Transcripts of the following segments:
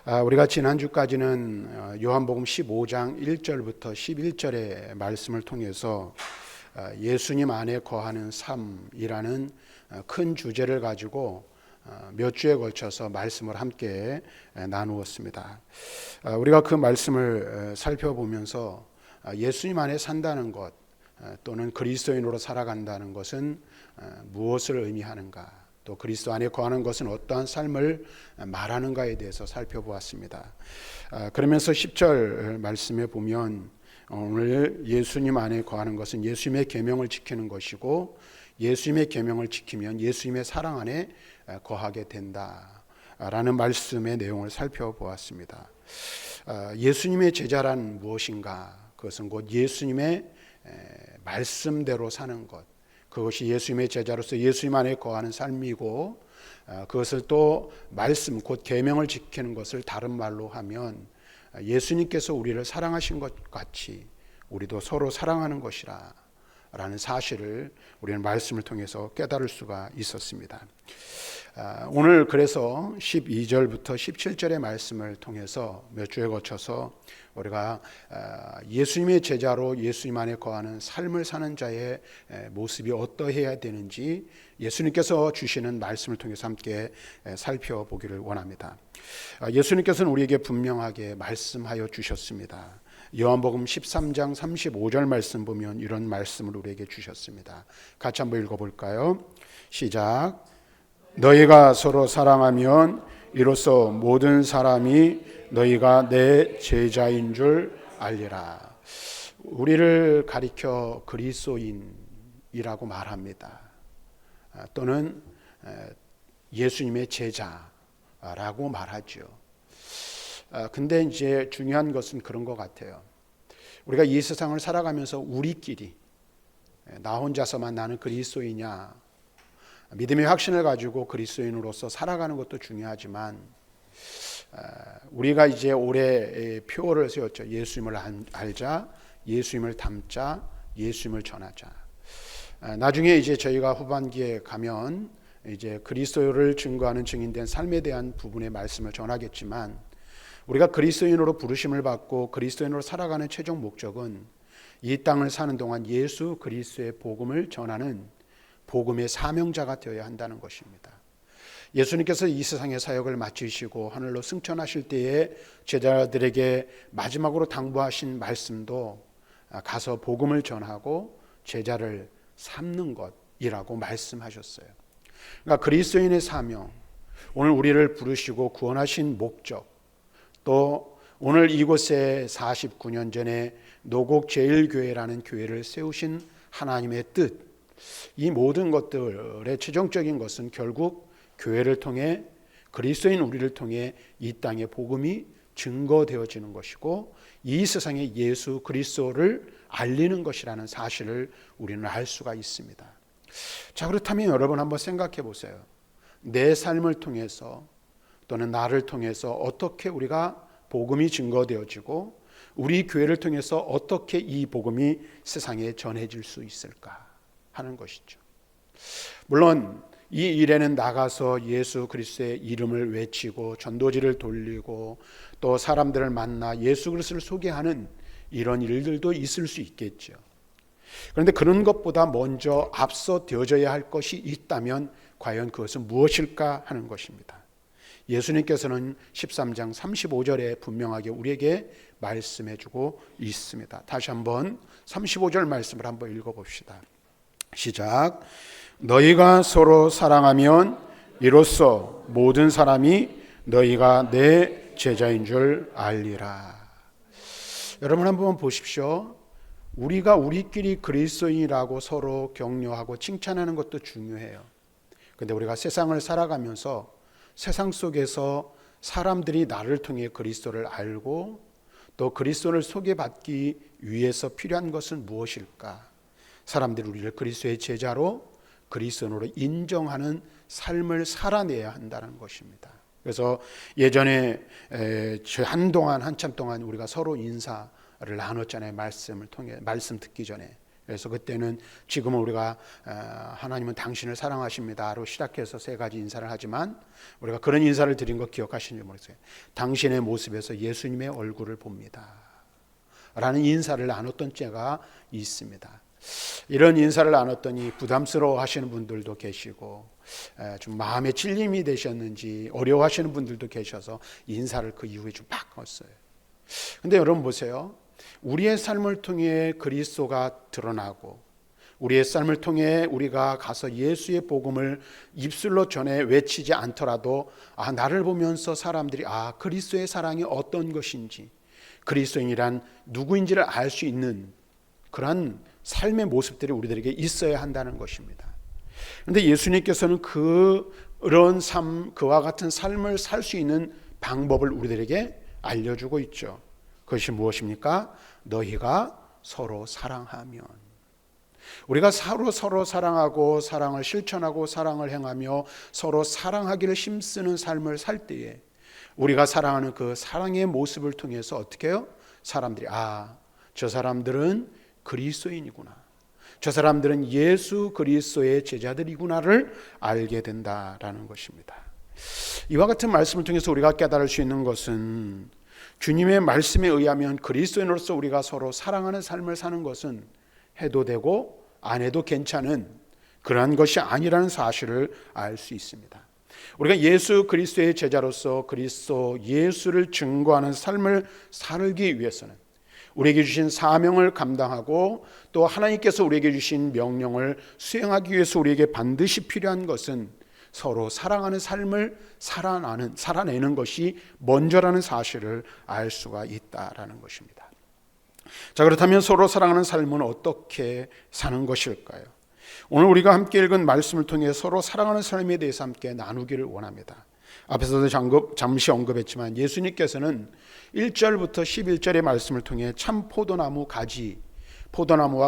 우리가 지난주까지는 요한복음 15장 1절부터 11절의 말씀을 통해서 예수님 안에 거하는 삶이라는 큰 주제를 가지고 몇 주에 걸쳐서 말씀을 함께 나누었습니다. 우리가 그 말씀을 살펴보면서 예수님 안에 산다는 것 또는 그리스도인으로 살아간다는 것은 무엇을 의미하는가, 또 그리스도 안에 거하는 것은 어떠한 삶을 말하는가에 대해서 살펴보았습니다. 그러면서 10절 말씀에 보면 오늘 예수님 안에 거하는 것은 예수님의 계명을 지키는 것이고, 예수님의 계명을 지키면 예수님의 사랑 안에 거하게 된다라는 말씀의 내용을 살펴보았습니다. 예수님의 제자란 무엇인가? 그것은 곧 예수님의 말씀대로 사는 것, 그것이 예수님의 제자로서 예수님 안에 거하는 삶이고, 그것을 또 말씀 곧 계명을 지키는 것을 다른 말로 하면 예수님께서 우리를 사랑하신 것 같이 우리도 서로 사랑하는 것이라 라는 사실을 우리는 말씀을 통해서 깨달을 수가 있었습니다. 오늘 그래서 12절부터 17절의 말씀을 통해서 몇 주에 거쳐서 우리가 예수님의 제자로 예수님 안에 거하는 삶을 사는 자의 모습이 어떠해야 되는지 예수님께서 주시는 말씀을 통해서 함께 살펴보기를 원합니다. 예수님께서는 우리에게 분명하게 말씀하여 주셨습니다. 요한복음 13장 35절 말씀 보면 이런 말씀을 우리에게 주셨습니다. 같이 한번 읽어볼까요? 시작. 너희가 서로 사랑하면 이로써 모든 사람이 너희가 내 제자인 줄 알리라. 우리를 가리켜 그리스도인이라고 말합니다. 또는 예수님의 제자라고 말하죠. 근데 이제 중요한 것은 그런 것 같아요. 우리가 이 세상을 살아가면서 우리끼리 나 혼자서만 나는 그리스도이냐, 믿음의 확신을 가지고 그리스도인으로서 살아가는 것도 중요하지만, 우리가 이제 올해 표어를 세웠죠. 예수님을 알자, 예수님을 닮자, 예수님을 전하자. 나중에 이제 저희가 후반기에 가면 이제 그리스도를 증거하는 증인된 삶에 대한 부분의 말씀을 전하겠지만, 우리가 그리스도인으로 부르심을 받고 그리스도인으로 살아가는 최종 목적은 이 땅을 사는 동안 예수 그리스도의 복음을 전하는 복음의 사명자가 되어야 한다는 것입니다. 예수님께서 이 세상의 사역을 마치시고 하늘로 승천하실 때에 제자들에게 마지막으로 당부하신 말씀도 가서 복음을 전하고 제자를 삼는 것이라고 말씀하셨어요. 그러니까 그리스도인의 사명, 오늘 우리를 부르시고 구원하신 목적, 또 오늘 이곳에 49년 전에 노곡 제일교회라는 교회를 세우신 하나님의 뜻, 이 모든 것들의 최종적인 것은 결국 교회를 통해, 그리스도인 우리를 통해 이 땅에 복음이 증거되어지는 것이고 이 세상에 예수 그리스도를 알리는 것이라는 사실을 우리는 알 수가 있습니다. 자, 그렇다면 여러분 한번 생각해 보세요. 내 삶을 통해서 또는 나를 통해서 어떻게 우리가 복음이 증거되어지고 우리 교회를 통해서 어떻게 이 복음이 세상에 전해질 수 있을까 하는 것이죠. 물론 이 일에는 나가서 예수 그리스도의 이름을 외치고 전도지를 돌리고 또 사람들을 만나 예수 그리스도를 소개하는 이런 일들도 있을 수 있겠죠. 그런데 그런 것보다 먼저 앞서 되어져야 할 것이 있다면 과연 그것은 무엇일까 하는 것입니다. 예수님께서는 13장 35절에 분명하게 우리에게 말씀해주고 있습니다. 다시 한번 35절 말씀을 한번 읽어봅시다. 시작. 너희가 서로 사랑하면 이로써 모든 사람이 너희가 내 제자인 줄 알리라. 여러분 한번 보십시오. 우리가 우리끼리 그리스도인이라고 서로 격려하고 칭찬하는 것도 중요해요. 그런데 우리가 세상을 살아가면서 세상 속에서 사람들이 나를 통해 그리스도를 알고 또 그리스도를 소개받기 위해서 필요한 것은 무엇일까? 사람들이 우리를 그리스도의 제자로 그리스도인으로 인정하는 삶을 살아내야 한다는 것입니다. 그래서 예전에 한참 동안 우리가 서로 인사를 나눴잖아요. 말씀을 통해, 말씀 듣기 전에 그래서 그때는 지금은 우리가 하나님은 당신을 사랑하십니다로 시작해서 세 가지 인사를 하지만 우리가 그런 인사를 드린 거 기억하시는지 모르겠어요. 당신의 모습에서 예수님의 얼굴을 봅니다 라는 인사를 나눴던 때가 있습니다. 이런 인사를 나눴더니 부담스러워 하시는 분들도 계시고 좀 마음에 찔림이 되셨는지 어려워하시는 분들도 계셔서 인사를 그 이후에 좀 바꿨어요. 근데 여러분 보세요. 우리의 삶을 통해 그리스도가 드러나고 우리의 삶을 통해 우리가 가서 예수의 복음을 입술로 전해 외치지 않더라도 나를 보면서 사람들이 그리스도의 사랑이 어떤 것인지 그리스도인이란 누구인지를 알 수 있는 그런 삶의 모습들이 우리들에게 있어야 한다는 것입니다. 그런데 예수님께서는 그런 삶, 그와 같은 삶을 살 수 있는 방법을 우리들에게 알려주고 있죠. 그것이 무엇입니까? 너희가 서로 사랑하면. 우리가 서로 사랑하고 사랑을 실천하고 사랑을 행하며 서로 사랑하기를 힘쓰는 삶을 살 때에 우리가 사랑하는 그 사랑의 모습을 통해서 어떻게 해요? 사람들이 저 사람들은 그리스도인이구나, 저 사람들은 예수 그리스도의 제자들이구나를 알게 된다라는 것입니다. 이와 같은 말씀을 통해서 우리가 깨달을 수 있는 것은 주님의 말씀에 의하면 그리스도인으로서 우리가 서로 사랑하는 삶을 사는 것은 해도 되고 안 해도 괜찮은 그러한 것이 아니라는 사실을 알 수 있습니다. 우리가 예수 그리스도의 제자로서 그리스도 예수를 증거하는 삶을 살기 위해서는 우리에게 주신 사명을 감당하고 또 하나님께서 우리에게 주신 명령을 수행하기 위해서 우리에게 반드시 필요한 것은 서로 사랑하는 삶을 살아내는 것이 먼저라는 사실을 알 수가 있다라는 것입니다. 자, 그렇다면 서로 사랑하는 삶은 어떻게 사는 것일까요? 오늘 우리가 함께 읽은 말씀을 통해 서로 사랑하는 삶에 대해서 함께 나누기를 원합니다. 앞에서도 잠시 언급했지만 예수님께서는 1절부터 11절의 말씀을 통해 참 포도나무와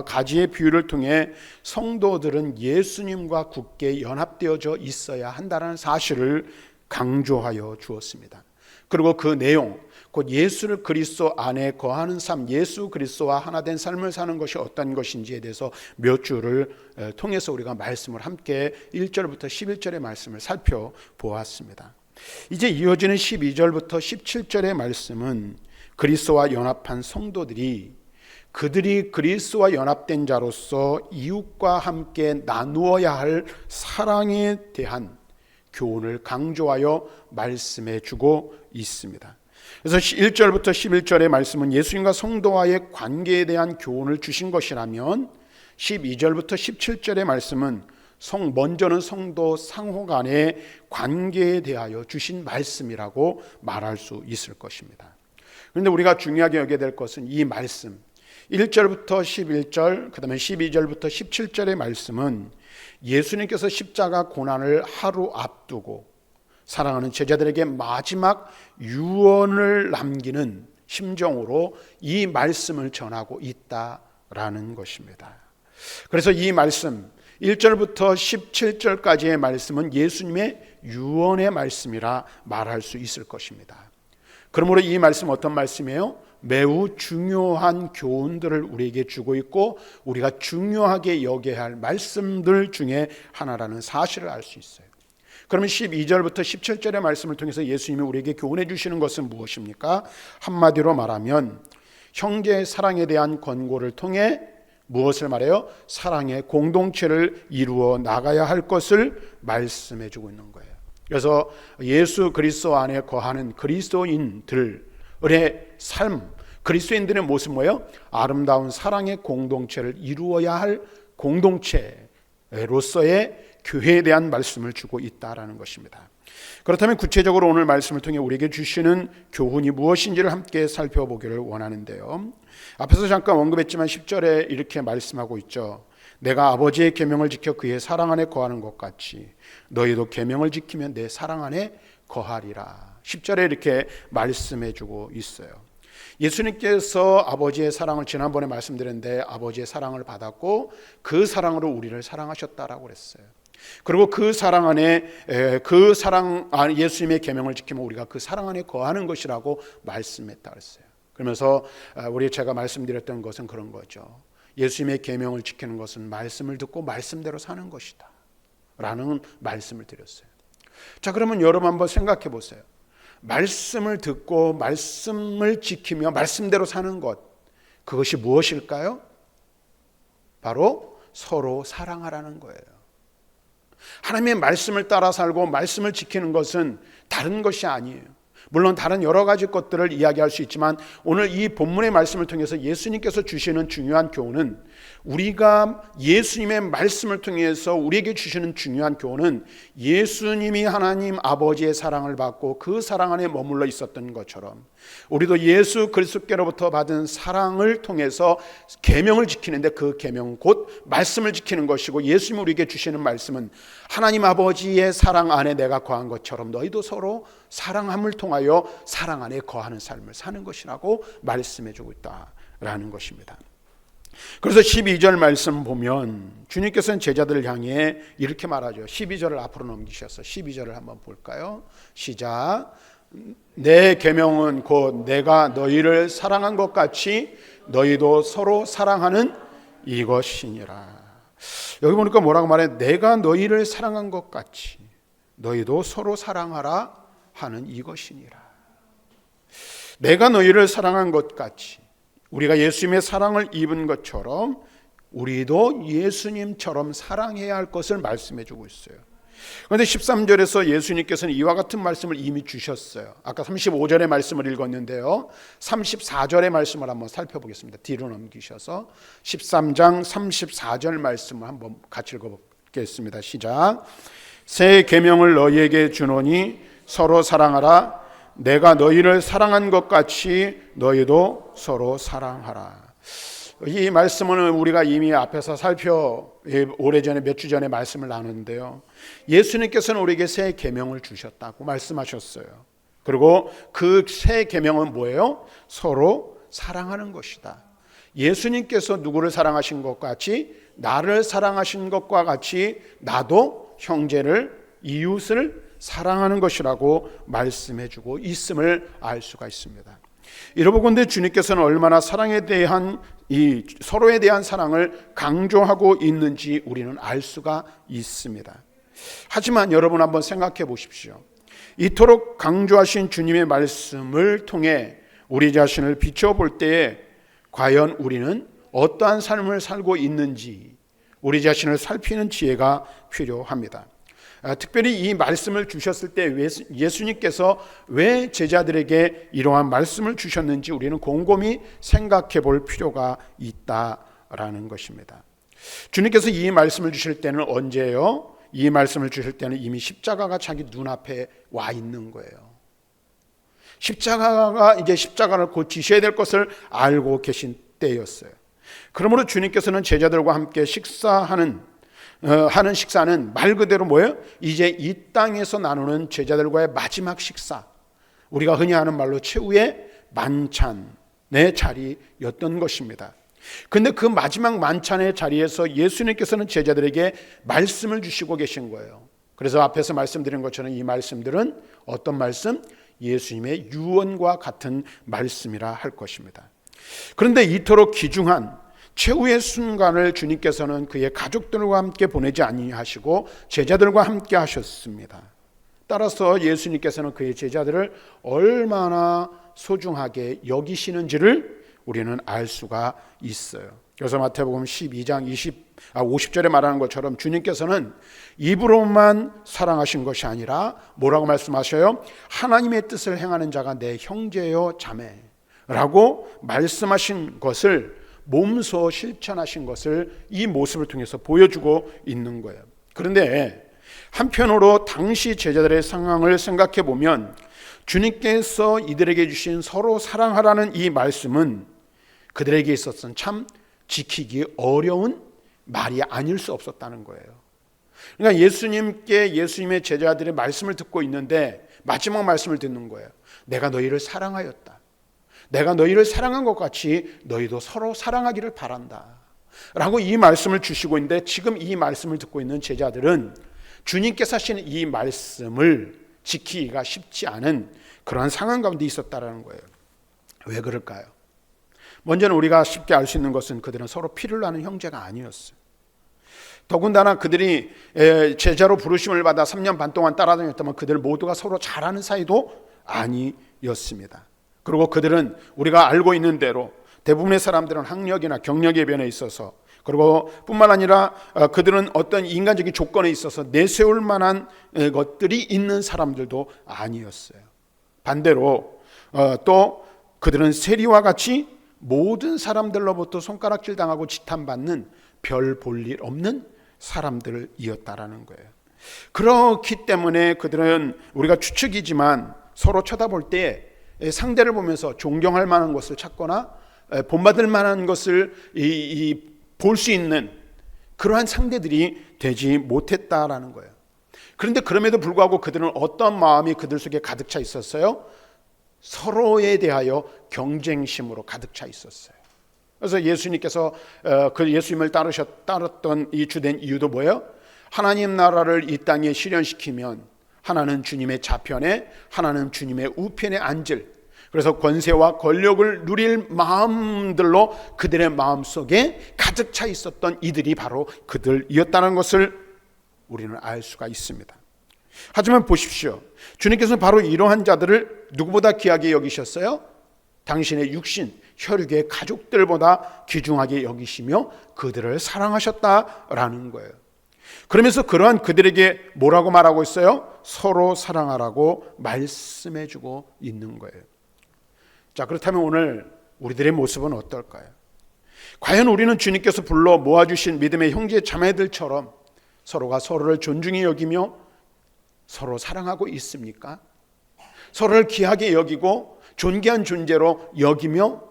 가지의 비유를 통해 성도들은 예수님과 굳게 연합되어져 있어야 한다는 사실을 강조하여 주었습니다. 그리고 그 내용, 곧 예수 그리스도 안에 거하는 삶, 예수 그리스도와 하나 된 삶을 사는 것이 어떤 것인지에 대해서 몇 주를 통해서 우리가 말씀을 함께 1절부터 11절의 말씀을 살펴보았습니다. 이제 이어지는 12절부터 17절의 말씀은 그리스도와 연합한 성도들이 그들이 그리스도와 연합된 자로서 이웃과 함께 나누어야 할 사랑에 대한 교훈을 강조하여 말씀해 주고 있습니다. 그래서 1절부터 11절의 말씀은 예수님과 성도와의 관계에 대한 교훈을 주신 것이라면 12절부터 17절의 말씀은 먼저는 성도 상호 간의 관계에 대하여 주신 말씀이라고 말할 수 있을 것입니다. 그런데 우리가 중요하게 여겨야 될 것은 이 말씀 1절부터 11절 그 다음에 12절부터 17절의 말씀은 예수님께서 십자가 고난을 하루 앞두고 사랑하는 제자들에게 마지막 유언을 남기는 심정으로 이 말씀을 전하고 있다라는 것입니다. 그래서 이 말씀 1절부터 17절까지의 말씀은 예수님의 유언의 말씀이라 말할 수 있을 것입니다. 그러므로 이 말씀 어떤 말씀이에요? 매우 중요한 교훈들을 우리에게 주고 있고 우리가 중요하게 여겨야 할 말씀들 중에 하나라는 사실을 알 수 있어요. 그러면 12절부터 17절의 말씀을 통해서 예수님이 우리에게 교훈해 주시는 것은 무엇입니까? 한마디로 말하면 형제의 사랑에 대한 권고를 통해 무엇을 말해요? 사랑의 공동체를 이루어 나가야 할 것을 말씀해 주고 있는 거예요. 그래서 예수 그리스도 안에 거하는 그리스도인들의 삶, 그리스도인들의 모습 뭐예요? 아름다운 사랑의 공동체를 이루어야 할 공동체로서의 교회에 대한 말씀을 주고 있다라는 것입니다. 그렇다면 구체적으로 오늘 말씀을 통해 우리에게 주시는 교훈이 무엇인지를 함께 살펴보기를 원하는데요. 앞에서 잠깐 언급했지만 10절에 이렇게 말씀하고 있죠. 내가 아버지의 계명을 지켜 그의 사랑 안에 거하는 것 같이 너희도 계명을 지키면 내 사랑 안에 거하리라. 10절에 이렇게 말씀해 주고 있어요. 예수님께서 아버지의 사랑을 지난번에 말씀드렸는데 아버지의 사랑을 받았고 그 사랑으로 우리를 사랑하셨다라고 그랬어요. 그리고 그 사랑 안에 예수님의 계명을 지키면 우리가 그 사랑 안에 거하는 것이라고 말씀했다 그랬어요. 그러면서 제가 말씀드렸던 것은 그런 거죠. 예수님의 계명을 지키는 것은 말씀을 듣고 말씀대로 사는 것이다 라는 말씀을 드렸어요. 자, 그러면 여러분 한번 생각해 보세요. 말씀을 듣고 말씀을 지키며 말씀대로 사는 것, 그것이 무엇일까요? 바로 서로 사랑하라는 거예요. 하나님의 말씀을 따라 살고 말씀을 지키는 것은 다른 것이 아니에요. 물론 다른 여러 가지 것들을 이야기할 수 있지만 오늘 이 본문의 말씀을 통해서 예수님께서 주시는 중요한 교훈은, 우리가 예수님의 말씀을 통해서 우리에게 주시는 중요한 교훈은, 예수님이 하나님 아버지의 사랑을 받고 그 사랑 안에 머물러 있었던 것처럼 우리도 예수 그리스도께로부터 받은 사랑을 통해서 계명을 지키는데, 그 계명은 곧 말씀을 지키는 것이고, 예수님이 우리에게 주시는 말씀은 하나님 아버지의 사랑 안에 내가 거한 것처럼 너희도 서로 사랑함을 통하여 사랑 안에 거하는 삶을 사는 것이라고 말씀해 주고 있다라는 것입니다. 그래서 12절 말씀 보면 주님께서는 제자들을 향해 이렇게 말하죠. 12절을 앞으로 넘기셔서 12절을 한번 볼까요? 시작. 내 계명은 곧 내가 너희를 사랑한 것 같이 너희도 서로 사랑하는 이것이니라. 여기 보니까 뭐라고 말해? 내가 너희를 사랑한 것 같이 너희도 서로 사랑하라 하는 이것이니라. 내가 너희를 사랑한 것 같이, 우리가 예수님의 사랑을 입은 것처럼 우리도 예수님처럼 사랑해야 할 것을 말씀해 주고 있어요. 그런데 13절에서 예수님께서는 이와 같은 말씀을 이미 주셨어요. 아까 35절의 말씀을 읽었는데요, 34절의 말씀을 한번 살펴보겠습니다. 뒤로 넘기셔서 13장 34절 말씀을 한번 같이 읽어보겠습니다. 시작. 새 계명을 너희에게 주노니 서로 사랑하라. 내가 너희를 사랑한 것 같이 너희도 서로 사랑하라. 이 말씀은 우리가 이미 앞에서 오래전에 몇 주 전에 말씀을 나눴는데요, 예수님께서는 우리에게 새 계명을 주셨다고 말씀하셨어요. 그리고 그 새 계명은 뭐예요? 서로 사랑하는 것이다. 예수님께서 누구를 사랑하신 것 같이, 나를 사랑하신 것과 같이 나도 형제를, 이웃을 사랑하는 것이라고 말씀해 주고 있음을 알 수가 있습니다. 이러보건대 주님께서는 얼마나 사랑에 대한, 이 서로에 대한 사랑을 강조하고 있는지 우리는 알 수가 있습니다. 하지만 여러분 한번 생각해 보십시오. 이토록 강조하신 주님의 말씀을 통해 우리 자신을 비춰볼 때에 과연 우리는 어떠한 삶을 살고 있는지 우리 자신을 살피는 지혜가 필요합니다. 특별히 이 말씀을 주셨을 때 예수님께서 왜 제자들에게 이러한 말씀을 주셨는지 우리는 곰곰이 생각해 볼 필요가 있다라는 것입니다. 주님께서 이 말씀을 주실 때는 언제예요? 이 말씀을 주실 때는 이미 십자가가 자기 눈앞에 와 있는 거예요. 십자가가 이제 십자가를 곧 지셔야 될 것을 알고 계신 때였어요. 그러므로 주님께서는 제자들과 함께 하는 식사는 말 그대로 뭐예요? 이제 이 땅에서 나누는 제자들과의 마지막 식사, 우리가 흔히 하는 말로 최후의 만찬의 자리였던 것입니다. 그런데 그 마지막 만찬의 자리에서 예수님께서는 제자들에게 말씀을 주시고 계신 거예요. 그래서 앞에서 말씀드린 것처럼 이 말씀들은 어떤 말씀? 예수님의 유언과 같은 말씀이라 할 것입니다. 그런데 이토록 귀중한 최후의 순간을 주님께서는 그의 가족들과 함께 보내지 아니하시고 제자들과 함께 하셨습니다. 따라서 예수님께서는 그의 제자들을 얼마나 소중하게 여기시는지를 우리는 알 수가 있어요. 그래서 마태복음 12장 50절에 말하는 것처럼 주님께서는 입으로만 사랑하신 것이 아니라 뭐라고 말씀하셔요? 하나님의 뜻을 행하는 자가 내 형제요 자매라고 말씀하신 것을 몸소 실천하신 것을 이 모습을 통해서 보여주고 있는 거예요. 그런데 한편으로 당시 제자들의 상황을 생각해 보면 주님께서 이들에게 주신 서로 사랑하라는 이 말씀은 그들에게 있어서는 참 지키기 어려운 말이 아닐 수 없었다는 거예요. 그러니까 예수님의 제자들의 말씀을 듣고 있는데 마지막 말씀을 듣는 거예요. 내가 너희를 사랑하였다. 내가 너희를 사랑한 것 같이 너희도 서로 사랑하기를 바란다 라고 이 말씀을 주시고 있는데, 지금 이 말씀을 듣고 있는 제자들은 주님께서 하시는 이 말씀을 지키기가 쉽지 않은 그러한 상황 가운데 있었다라는 거예요. 왜 그럴까요? 먼저는 우리가 쉽게 알 수 있는 것은 그들은 서로 피를 나는 형제가 아니었어요. 더군다나 그들이 제자로 부르심을 받아 3년 반 동안 따라다녔다면 그들 모두가 서로 잘 아는 사이도 아니었습니다. 그리고 그들은 우리가 알고 있는 대로 대부분의 사람들은 학력이나 경력의 변에 있어서, 그리고 뿐만 아니라 그들은 어떤 인간적인 조건에 있어서 내세울 만한 것들이 있는 사람들도 아니었어요. 반대로 또 그들은 세리와 같이 모든 사람들로부터 손가락질 당하고 지탄받는 별 볼 일 없는 사람들이었다라는 거예요. 그렇기 때문에 그들은 우리가 추측이지만 서로 쳐다볼 때 상대를 보면서 존경할 만한 것을 찾거나 본받을 만한 것을 볼 수 있는 그러한 상대들이 되지 못했다라는 거예요. 그런데 그럼에도 불구하고 그들은 어떤 마음이 그들 속에 가득 차 있었어요? 서로에 대하여 경쟁심으로 가득 차 있었어요. 그래서 예수님께서 그 예수님을 따랐던 이 주된 이유도 뭐예요? 하나님 나라를 이 땅에 실현시키면 하나는 주님의 좌편에, 하나는 주님의 우편에 앉을, 그래서 권세와 권력을 누릴 마음들로 그들의 마음속에 가득 차 있었던 이들이 바로 그들이었다는 것을 우리는 알 수가 있습니다. 하지만 보십시오. 주님께서는 바로 이러한 자들을 누구보다 귀하게 여기셨어요? 당신의 육신, 혈육의 가족들보다 귀중하게 여기시며 그들을 사랑하셨다라는 거예요. 그러면서 그러한 그들에게 뭐라고 말하고 있어요? 서로 사랑하라고 말씀해주고 있는 거예요. 자, 그렇다면 오늘 우리들의 모습은 어떨까요? 과연 우리는 주님께서 불러 모아주신 믿음의 형제 자매들처럼 서로가 서로를 존중히 여기며 서로 사랑하고 있습니까? 서로를 귀하게 여기고 존귀한 존재로 여기며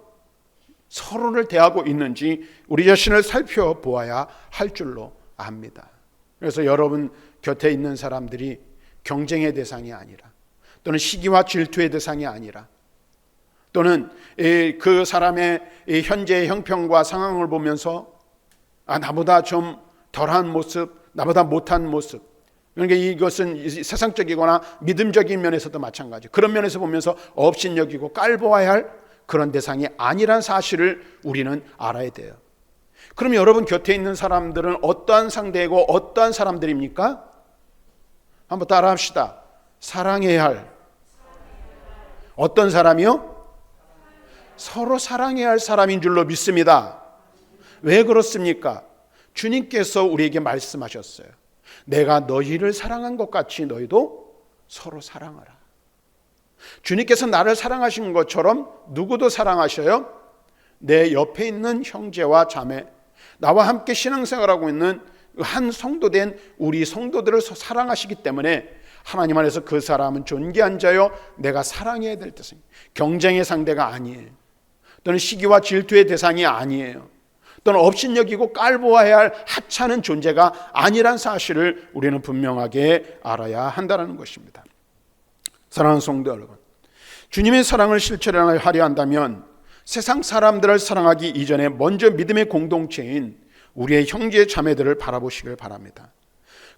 서로를 대하고 있는지 우리 자신을 살펴보아야 할 줄로 압니다. 그래서 여러분 곁에 있는 사람들이 경쟁의 대상이 아니라, 또는 시기와 질투의 대상이 아니라, 또는 그 사람의 현재의 형편과 상황을 보면서 나보다 좀 덜한 모습, 나보다 못한 모습, 그러니까 이것은 세상적이거나 믿음적인 면에서도 마찬가지, 그런 면에서 보면서 업신여기고 깔보아야 할 그런 대상이 아니란 사실을 우리는 알아야 돼요. 그럼 여러분 곁에 있는 사람들은 어떠한 상대이고 어떠한 사람들입니까? 한번 따라 합시다. 사랑해야 할 어떤 사람이요? 서로 사랑해야 할 사람인 줄로 믿습니다. 왜 그렇습니까? 주님께서 우리에게 말씀하셨어요. 내가 너희를 사랑한 것 같이 너희도 서로 사랑하라. 주님께서 나를 사랑하신 것처럼 누구도 사랑하셔요? 내 옆에 있는 형제와 자매, 나와 함께 신앙생활하고 있는 한 성도된 우리 성도들을 사랑하시기 때문에 하나님 안에서 그 사람은 존귀한 자요, 내가 사랑해야 될 대상, 경쟁의 상대가 아니에요. 또는 시기와 질투의 대상이 아니에요. 또는 업신여기고 깔보아야 할 하찮은 존재가 아니란 사실을 우리는 분명하게 알아야 한다는 것입니다. 사랑하는 성도 여러분, 주님의 사랑을 실천하려 한다면 세상 사람들을 사랑하기 이전에 먼저 믿음의 공동체인 우리의 형제 자매들을 바라보시길 바랍니다.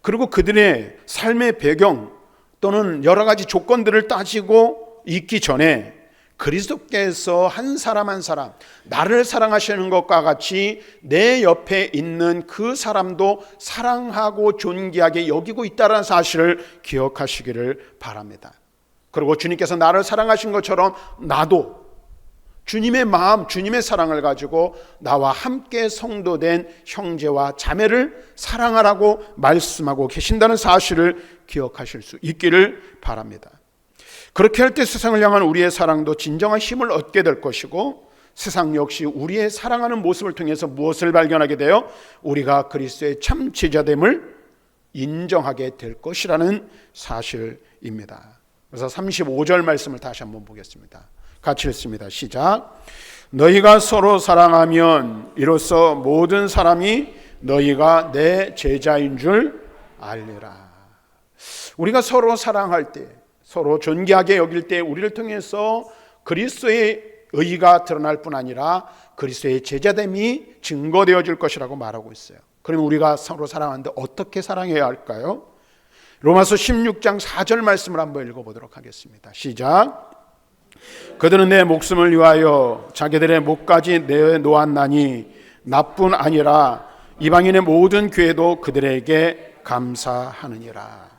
그리고 그들의 삶의 배경 또는 여러 가지 조건들을 따지고 있기 전에 그리스도께서 한 사람 한 사람 나를 사랑하시는 것과 같이 내 옆에 있는 그 사람도 사랑하고 존귀하게 여기고 있다는 사실을 기억하시기를 바랍니다. 그리고 주님께서 나를 사랑하신 것처럼 나도 주님의 마음, 주님의 사랑을 가지고 나와 함께 성도된 형제와 자매를 사랑하라고 말씀하고 계신다는 사실을 기억하실 수 있기를 바랍니다. 그렇게 할 때 세상을 향한 우리의 사랑도 진정한 힘을 얻게 될 것이고, 세상 역시 우리의 사랑하는 모습을 통해서 무엇을 발견하게 돼요? 우리가 그리스도의 참 제자됨을 인정하게 될 것이라는 사실입니다. 그래서 35절 말씀을 다시 한번 보겠습니다. 같이 읽습니다. 시작. 너희가 서로 사랑하면 이로써 모든 사람이 너희가 내 제자인 줄 알리라. 우리가 서로 사랑할 때, 서로 존귀하게 여길 때 우리를 통해서 그리스도의 의의가 드러날 뿐 아니라 그리스도의 제자됨이 증거되어질 것이라고 말하고 있어요. 그러면 우리가 서로 사랑하는데 어떻게 사랑해야 할까요? 로마서 16장 4절 말씀을 한번 읽어보도록 하겠습니다. 시작. 그들은 내 목숨을 위하여 자기들의 목까지 내놓았나니 나뿐 아니라 이방인의 모든 교회도 그들에게 감사하느니라.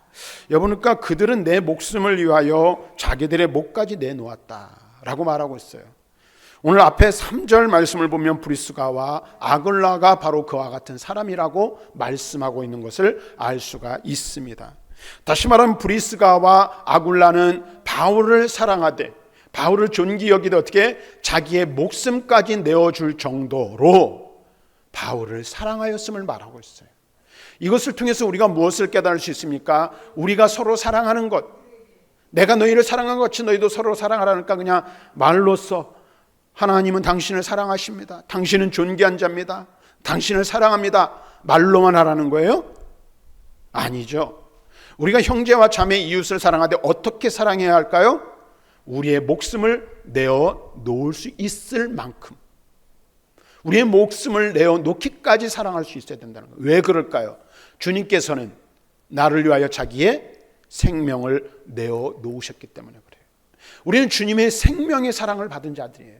여보니까 그들은 내 목숨을 위하여 자기들의 목까지 내놓았다라고 말하고 있어요. 오늘 앞에 3절 말씀을 보면 브리스가와 아굴라가 바로 그와 같은 사람이라고 말씀하고 있는 것을 알 수가 있습니다. 다시 말하면 브리스가와 아굴라는 바울을 사랑하되 바울을 존귀 여기되 어떻게 자기의 목숨까지 내어줄 정도로 바울을 사랑하였음을 말하고 있어요. 이것을 통해서 우리가 무엇을 깨달을 수 있습니까? 우리가 서로 사랑하는 것, 내가 너희를 사랑한 것 같이 너희도 서로 사랑하라니까 그냥 말로써 하나님은 당신을 사랑하십니다, 당신은 존귀한 자입니다, 당신을 사랑합니다, 말로만 하라는 거예요? 아니죠. 우리가 형제와 자매 이웃을 사랑하되 어떻게 사랑해야 할까요? 우리의 목숨을 내어 놓을 수 있을 만큼, 우리의 목숨을 내어 놓기까지 사랑할 수 있어야 된다는 거예요. 왜 그럴까요? 주님께서는 나를 위하여 자기의 생명을 내어 놓으셨기 때문에 그래요. 우리는 주님의 생명의 사랑을 받은 자들이에요.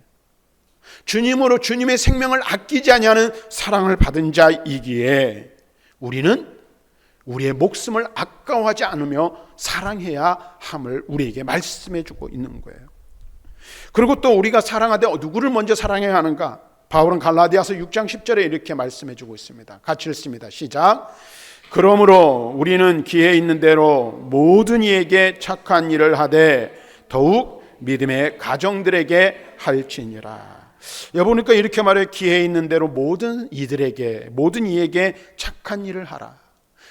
주님으로 주님의 생명을 아끼지 아니하는 사랑을 받은 자이기에 우리는 우리의 목숨을 아까워하지 않으며 사랑해야 함을 우리에게 말씀해 주고 있는 거예요. 그리고 또 우리가 사랑하되 누구를 먼저 사랑해야 하는가? 바울은 갈라디아서 6장 10절에 이렇게 말씀해 주고 있습니다. 같이 읽습니다. 시작. 그러므로 우리는 기회 있는 대로 모든 이에게 착한 일을 하되 더욱 믿음의 가정들에게 할지니라. 여보니까 이렇게 말해, 기회 있는 대로 모든 이들에게, 모든 이에게 착한 일을 하라.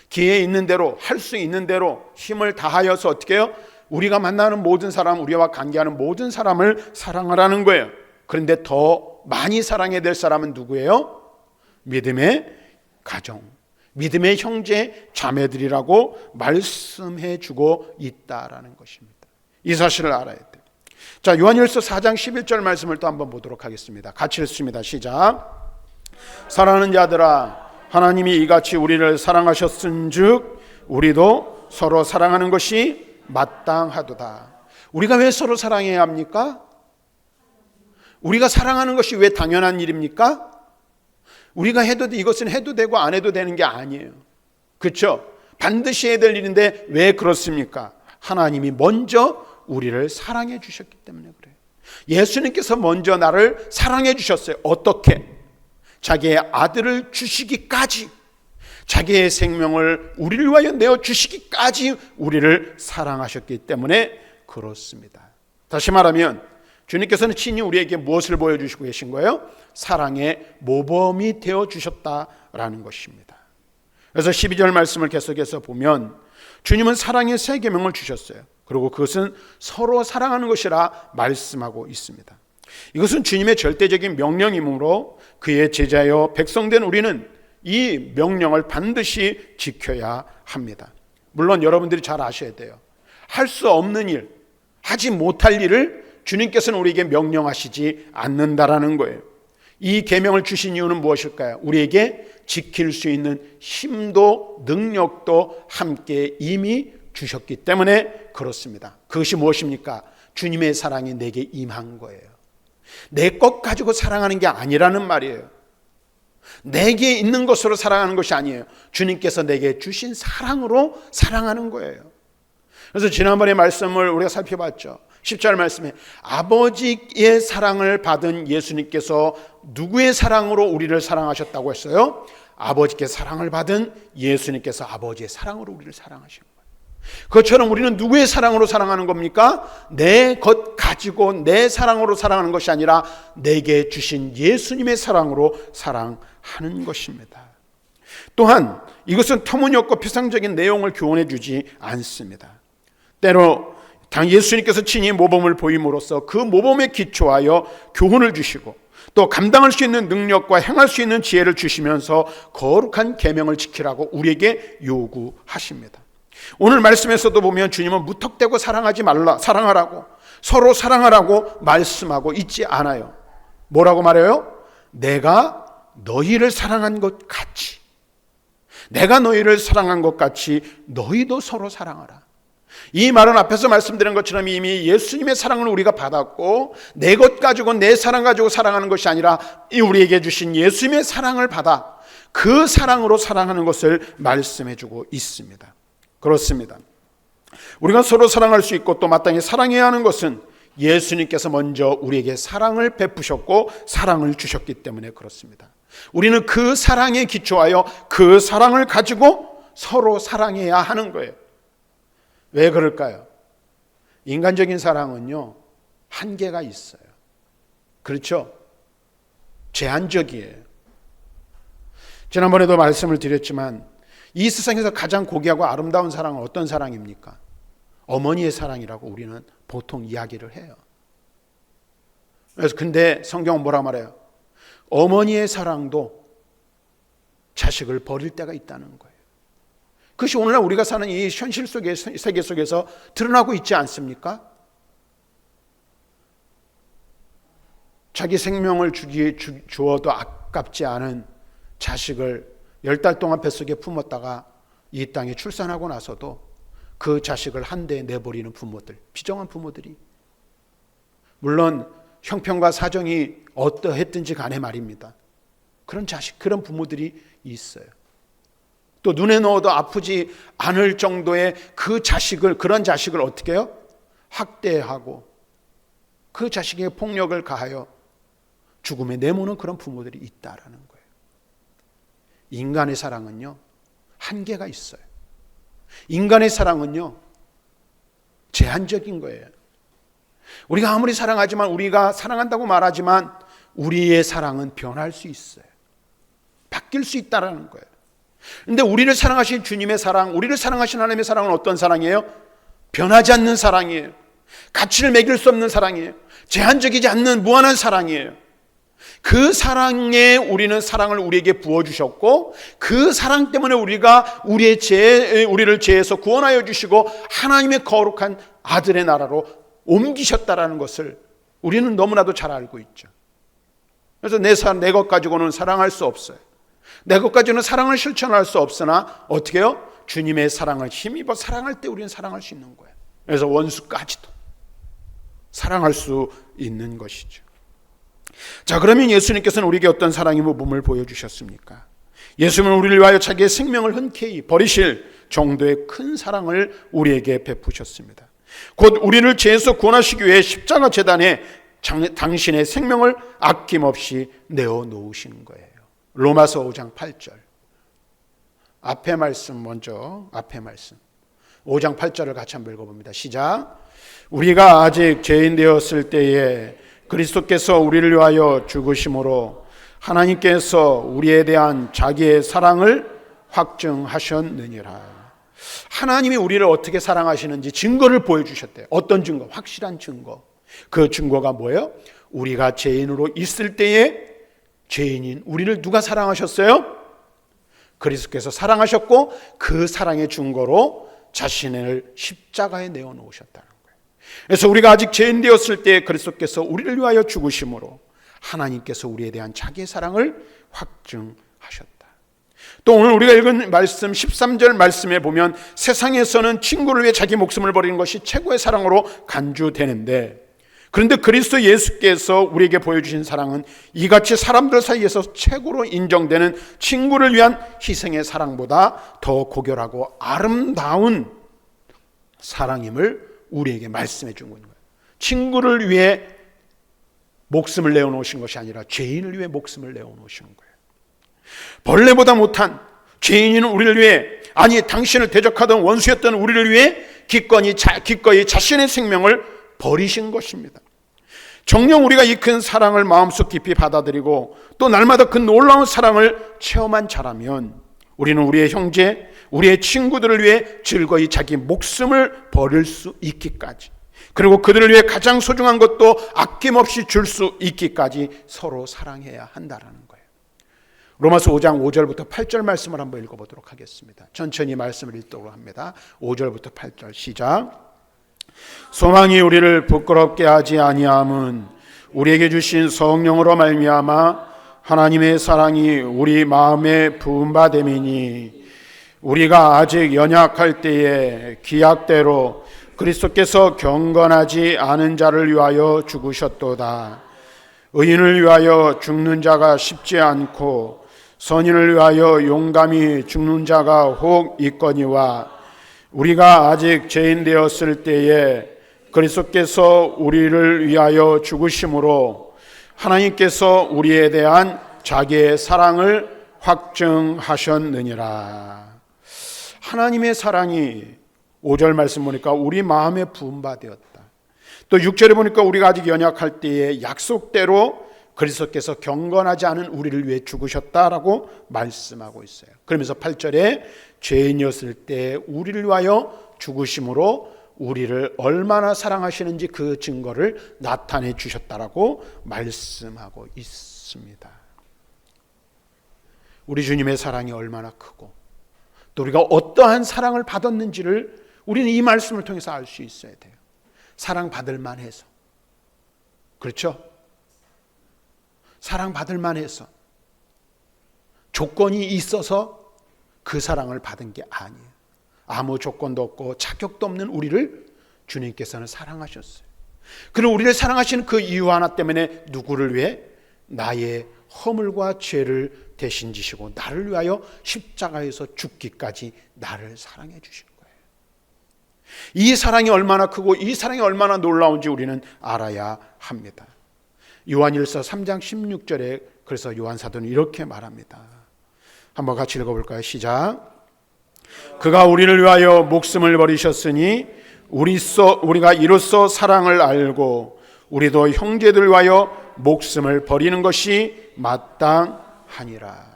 기회 있는 대로, 할 수 있는 대로 힘을 다하여서 어떻게 해요? 우리가 만나는 모든 사람, 우리와 관계하는 모든 사람을 사랑하라는 거예요. 그런데 더 많이 사랑해야 될 사람은 누구예요? 믿음의 가정, 믿음의 형제 자매들이라고 말씀해 주고 있다라는 것입니다. 이 사실을 알아야 돼요. 자, 요한일서 4장 11절 말씀을 또 한번 보도록 하겠습니다. 같이 읽습니다. 시작. 사랑하는 자들아, 하나님이 이같이 우리를 사랑하셨은즉 우리도 서로 사랑하는 것이 마땅하도다. 우리가 왜 서로 사랑해야 합니까? 우리가 사랑하는 것이 왜 당연한 일입니까? 우리가 해도 이것은 해도 되고 안 해도 되는 게 아니에요. 그렇죠? 반드시 해야 될 일인데 왜 그렇습니까? 하나님이 먼저 우리를 사랑해 주셨기 때문에 그래요. 예수님께서 먼저 나를 사랑해 주셨어요. 어떻게? 자기의 아들을 주시기까지, 자기의 생명을 우리를 위하여 내어 주시기까지 우리를 사랑하셨기 때문에 그렇습니다. 다시 말하면 주님께서는 친히 우리에게 무엇을 보여주시고 계신 거예요? 사랑의 모범이 되어 주셨다라는 것입니다. 그래서 12절 말씀을 계속해서 보면 주님은 사랑의 세 계명을 주셨어요. 그리고 그것은 서로 사랑하는 것이라 말씀하고 있습니다. 이것은 주님의 절대적인 명령이므로 그의 제자여 백성된 우리는 이 명령을 반드시 지켜야 합니다. 물론 여러분들이 잘 아셔야 돼요. 할 수 없는 일, 하지 못할 일을 주님께서는 우리에게 명령하시지 않는다라는 거예요. 이 계명을 주신 이유는 무엇일까요? 우리에게 지킬 수 있는 힘도 능력도 함께 이미 주셨기 때문에 그렇습니다. 그것이 무엇입니까? 주님의 사랑이 내게 임한 거예요. 내 것 가지고 사랑하는 게 아니라는 말이에요. 내게 있는 것으로 사랑하는 것이 아니에요. 주님께서 내게 주신 사랑으로 사랑하는 거예요. 그래서 지난번에 말씀을 우리가 살펴봤죠. 10절 말씀에 아버지의 사랑을 받은 예수님께서 누구의 사랑으로 우리를 사랑하셨다고 했어요? 아버지께 사랑을 받은 예수님께서 아버지의 사랑으로 우리를 사랑하신 거예요. 그것처럼 우리는 누구의 사랑으로 사랑하는 겁니까? 내 것 가지고 내 사랑으로 사랑하는 것이 아니라 내게 주신 예수님의 사랑으로 사랑하는 것입니다. 또한 이것은 터무니없고 피상적인 내용을 교훈해 주지 않습니다. 때로 예수님께서 친히 모범을 보임으로써 그 모범에 기초하여 교훈을 주시고 또 감당할 수 있는 능력과 행할 수 있는 지혜를 주시면서 거룩한 계명을 지키라고 우리에게 요구하십니다. 오늘 말씀에서도 보면 주님은 무턱대고 사랑하지 말라, 사랑하라고, 서로 사랑하라고 말씀하고 있지 않아요. 뭐라고 말해요? 내가 너희를 사랑한 것 같이, 내가 너희를 사랑한 것 같이 너희도 서로 사랑하라. 이 말은 앞에서 말씀드린 것처럼 이미 예수님의 사랑을 우리가 받았고 내 것 가지고 내 사랑 가지고 사랑하는 것이 아니라 우리에게 주신 예수님의 사랑을 받아 그 사랑으로 사랑하는 것을 말씀해 주고 있습니다. 그렇습니다. 우리가 서로 사랑할 수 있고 또 마땅히 사랑해야 하는 것은 예수님께서 먼저 우리에게 사랑을 베푸셨고 사랑을 주셨기 때문에 그렇습니다. 우리는 그 사랑에 기초하여 그 사랑을 가지고 서로 사랑해야 하는 거예요. 왜 그럴까요? 인간적인 사랑은요, 한계가 있어요. 그렇죠? 제한적이에요. 지난번에도 말씀을 드렸지만 이 세상에서 가장 고귀하고 아름다운 사랑은 어떤 사랑입니까? 어머니의 사랑이라고 우리는 보통 이야기를 해요. 그래서 근데 성경은 뭐라 말해요? 어머니의 사랑도 자식을 버릴 때가 있다는 거예요. 그것이 오늘날 우리가 사는 이 현실 속의 세계 속에서 드러나고 있지 않습니까? 자기 생명을 주어도 아깝지 않은 자식을 10달 동안 뱃속에 품었다가 이 땅에 출산하고 나서도 그 자식을 한 대에 내버리는 부모들, 비정한 부모들이, 물론 형편과 사정이 어떠했든지 간에 말입니다. 그런 부모들이 있어요. 또 눈에 넣어도 아프지 않을 정도의 그런 자식을 어떻게 해요? 학대하고 그 자식에게 폭력을 가하여 죽음에 내모는 그런 부모들이 있다라는 거예요. 인간의 사랑은요, 한계가 있어요. 인간의 사랑은요, 제한적인 거예요. 우리가 아무리 사랑하지만, 우리가 사랑한다고 말하지만 우리의 사랑은 변할 수 있어요. 바뀔 수 있다라는 거예요. 그런데 우리를 사랑하신 주님의 사랑, 우리를 사랑하신 하나님의 사랑은 어떤 사랑이에요? 변하지 않는 사랑이에요. 가치를 매길 수 없는 사랑이에요. 제한적이지 않는 무한한 사랑이에요. 그 사랑에 우리는 사랑을 우리에게 부어주셨고 그 사랑 때문에 우리를 죄에서 구원하여 주시고 하나님의 거룩한 아들의 나라로 옮기셨다라는 것을 우리는 너무나도 잘 알고 있죠. 그래서 내 것 가지고는 사랑할 수 없어요. 내 것 가지고는 사랑을 실천할 수 없으나 어떻게 해요? 주님의 사랑을 힘입어 사랑할 때 우리는 사랑할 수 있는 거예요. 그래서 원수까지도 사랑할 수 있는 것이죠. 자, 그러면 예수님께서는 우리에게 어떤 사랑의 모범을 보여주셨습니까? 예수님은 우리를 위하여 자기의 생명을 흔쾌히 버리실 정도의 큰 사랑을 우리에게 베푸셨습니다. 곧 우리를 죄에서 구원하시기 위해 십자가 제단에 당신의 생명을 아낌없이 내어놓으신 거예요. 로마서 5장 8절. 앞에 말씀 5장 8절을 같이 한번 읽어봅니다. 시작. 우리가 아직 죄인 되었을 때에 그리스도께서 우리를 위하여 죽으심으로 하나님께서 우리에 대한 자기의 사랑을 확증하셨느니라. 하나님이 우리를 어떻게 사랑하시는지 증거를 보여주셨대요. 어떤 증거? 확실한 증거. 그 증거가 뭐예요? 우리가 죄인으로 있을 때에 죄인인 우리를 누가 사랑하셨어요? 그리스도께서 사랑하셨고 그 사랑의 증거로 자신을 십자가에 내어놓으셨다는 거예요. 그래서 우리가 아직 죄인 되었을 때 그리스도께서 우리를 위하여 죽으심으로 하나님께서 우리에 대한 자기의 사랑을 확증하셨다. 또 오늘 우리가 읽은 말씀 13절 말씀에 보면 세상에서는 친구를 위해 자기 목숨을 버리는 것이 최고의 사랑으로 간주되는데, 그런데 그리스도 예수께서 우리에게 보여주신 사랑은 이같이 사람들 사이에서 최고로 인정되는 친구를 위한 희생의 사랑보다 더 고결하고 아름다운 사랑임을 우리에게 말씀해 준 거예요. 친구를 위해 목숨을 내어놓으신 것이 아니라 죄인을 위해 목숨을 내어놓으신 거예요. 벌레보다 못한 죄인인 우리를 위해, 아니 당신을 대적하던 원수였던 우리를 위해 기꺼이 자신의 생명을 버리신 것입니다. 정녕 우리가 이 큰 사랑을 마음속 깊이 받아들이고 또 날마다 그 놀라운 사랑을 체험한 자라면 우리는 우리의 형제, 우리의 친구들을 위해 즐거이 자기 목숨을 버릴 수 있기까지, 그리고 그들을 위해 가장 소중한 것도 아낌없이 줄 수 있기까지 서로 사랑해야 한다라는 거예요. 로마서 5장 5절부터 8절 말씀을 한번 읽어보도록 하겠습니다. 천천히 말씀을 읽도록 합니다. 5절부터 8절 시작. 소망이 우리를 부끄럽게 하지 아니함은 우리에게 주신 성령으로 말미암아 하나님의 사랑이 우리 마음에 부은 바 됨이니, 우리가 아직 연약할 때에 기약대로 그리스도께서 경건하지 않은 자를 위하여 죽으셨도다. 의인을 위하여 죽는 자가 쉽지 않고 선인을 위하여 용감히 죽는 자가 혹 있거니와 우리가 아직 죄인 되었을 때에 그리스도께서 우리를 위하여 죽으심으로 하나님께서 우리에 대한 자기의 사랑을 확증하셨느니라. 하나님의 사랑이 5절 말씀 보니까 우리 마음에 부음바 되었다. 또 6절에 보니까 우리가 아직 연약할 때에 약속대로 그리스도께서 경건하지 않은 우리를 위해 죽으셨다라고 말씀하고 있어요. 그러면서 8절에 죄인이었을 때 우리를 위하여 죽으심으로 우리를 얼마나 사랑하시는지 그 증거를 나타내 주셨다라고 말씀하고 있습니다. 우리 주님의 사랑이 얼마나 크고 또 우리가 어떠한 사랑을 받았는지를 우리는 이 말씀을 통해서 알 수 있어야 돼요. 사랑받을 만해서. 그렇죠? 사랑받을 만해서. 조건이 있어서 그 사랑을 받은 게 아니에요. 아무 조건도 없고 자격도 없는 우리를 주님께서는 사랑하셨어요. 그리고 우리를 사랑하시는 그 이유 하나 때문에 누구를 위해? 나의 허물과 죄를 대신 지시고 나를 위하여 십자가에서 죽기까지 나를 사랑해 주신 거예요. 이 사랑이 얼마나 크고 이 사랑이 얼마나 놀라운지 우리는 알아야 합니다. 요한일서 3장 16절에 그래서 요한 사도는 이렇게 말합니다. 한번 같이 읽어볼까요? 시작. 그가 우리를 위하여 목숨을 버리셨으니 우리가 이로써 사랑을 알고 우리도 형제들 위하여 목숨을 버리는 것이 마땅하니라.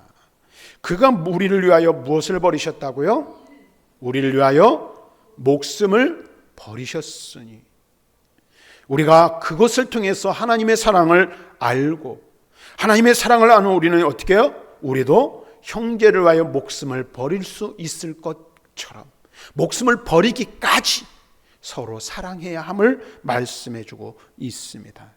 그가 우리를 위하여 무엇을 버리셨다고요? 우리를 위하여 목숨을 버리셨으니 우리가 그것을 통해서 하나님의 사랑을 알고 하나님의 사랑을 아는 우리는 어떻게 해요? 우리도 형제를 위하여 목숨을 버릴 수 있을 것처럼 목숨을 버리기까지 서로 사랑해야 함을 말씀해주고 있습니다.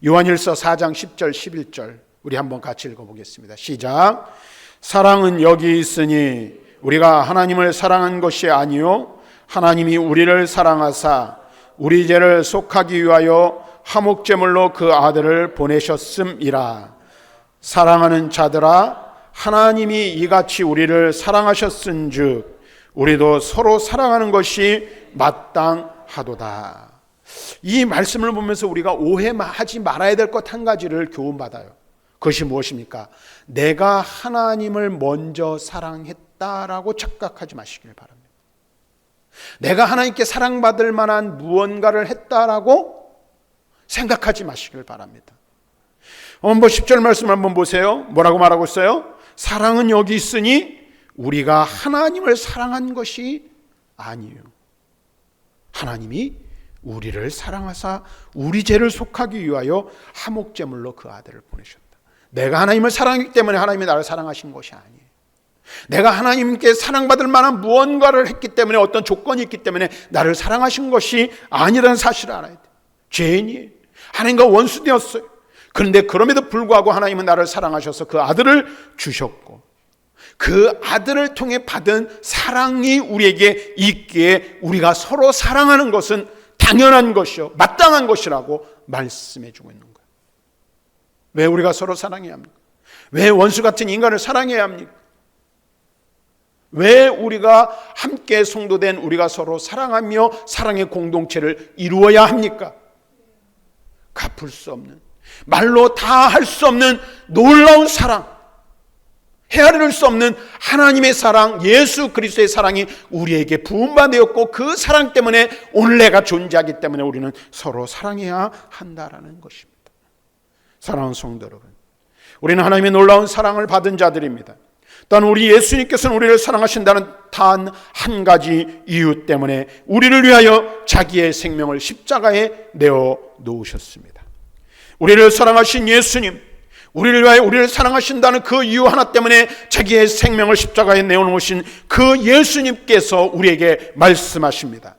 요한일서 4장 10절 11절 우리 한번 같이 읽어보겠습니다. 시작. 사랑은 여기 있으니 우리가 하나님을 사랑한 것이 아니요 하나님이 우리를 사랑하사 우리 죄를 속하기 위하여 화목제물로 그 아들을 보내셨음이라. 사랑하는 자들아 하나님이 이같이 우리를 사랑하셨은즉 우리도 서로 사랑하는 것이 마땅하도다. 이 말씀을 보면서 우리가 오해하지 말아야 될 것 한 가지를 교훈받아요. 그것이 무엇입니까? 내가 하나님을 먼저 사랑했다라고 착각하지 마시길 바랍니다. 내가 하나님께 사랑받을 만한 무언가를 했다라고 생각하지 마시길 바랍니다. 한번 10절 말씀 한번 보세요. 뭐라고 말하고 있어요? 사랑은 여기 있으니 우리가 하나님을 사랑한 것이 아니에요. 하나님이 우리를 사랑하사 우리 죄를 속하기 위하여 화목제물로 그 아들을 보내셨다. 내가 하나님을 사랑하기 때문에 하나님이 나를 사랑하신 것이 아니에요. 내가 하나님께 사랑받을 만한 무언가를 했기 때문에 어떤 조건이 있기 때문에 나를 사랑하신 것이 아니라는 사실을 알아야 돼요. 죄인이에요. 하나님과 원수되었어요. 그런데 그럼에도 불구하고 하나님은 나를 사랑하셔서 그 아들을 주셨고 그 아들을 통해 받은 사랑이 우리에게 있기에 우리가 서로 사랑하는 것은 당연한 것이요 마땅한 것이라고 말씀해 주고 있는 거예요. 왜 우리가 서로 사랑해야 합니까? 왜 원수 같은 인간을 사랑해야 합니까? 왜 우리가 함께 성도된 우리가 서로 사랑하며 사랑의 공동체를 이루어야 합니까? 갚을 수 없는, 말로 다 할 수 없는 놀라운 사랑, 헤아릴 수 없는 하나님의 사랑, 예수 그리스도의 사랑이 우리에게 부음받았고 그 사랑 때문에 오늘 내가 존재하기 때문에 우리는 서로 사랑해야 한다라는 것입니다. 사랑하는 성도 여러분, 우리는 하나님의 놀라운 사랑을 받은 자들입니다. 또한 우리 예수님께서는 우리를 사랑하신다는 단 한 가지 이유 때문에 우리를 위하여 자기의 생명을 십자가에 내어 놓으셨습니다. 우리를 사랑하신 예수님, 우리를 위하여 우리를 사랑하신다는 그 이유 하나 때문에 자기의 생명을 십자가에 내어놓으신 그 예수님께서 우리에게 말씀하십니다.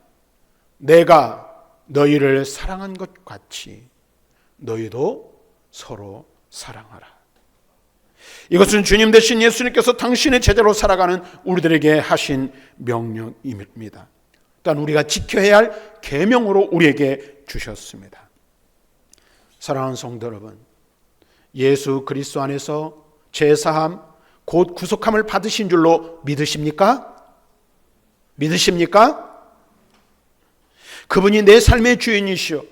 내가 너희를 사랑한 것 같이 너희도 서로 사랑하라. 이것은 주님 대신 예수님께서 당신의 제자로 살아가는 우리들에게 하신 명령입니다. 또한 우리가 지켜야 할 계명으로 우리에게 주셨습니다. 사랑하는 성도 여러분, 예수 그리스도 안에서 죄사함 곧 구속함을 받으신 줄로 믿으십니까? 믿으십니까? 그분이 내 삶의 주인이시오,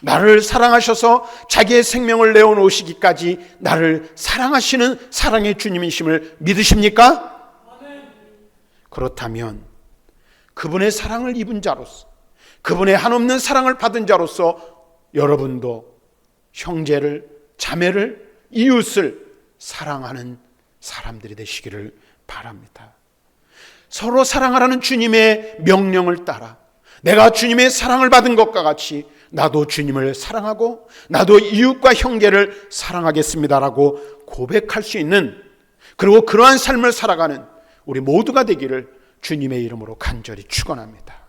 나를 사랑하셔서 자기의 생명을 내어놓으시기까지 나를 사랑하시는 사랑의 주님이심을 믿으십니까? 그렇다면 그분의 사랑을 입은 자로서, 그분의 한없는 사랑을 받은 자로서 여러분도 형제를, 자매를, 이웃을 사랑하는 사람들이 되시기를 바랍니다. 서로 사랑하라는 주님의 명령을 따라 내가 주님의 사랑을 받은 것과 같이 나도 주님을 사랑하고 나도 이웃과 형제를 사랑하겠습니다라고 고백할 수 있는, 그리고 그러한 삶을 살아가는 우리 모두가 되기를 주님의 이름으로 간절히 축원합니다.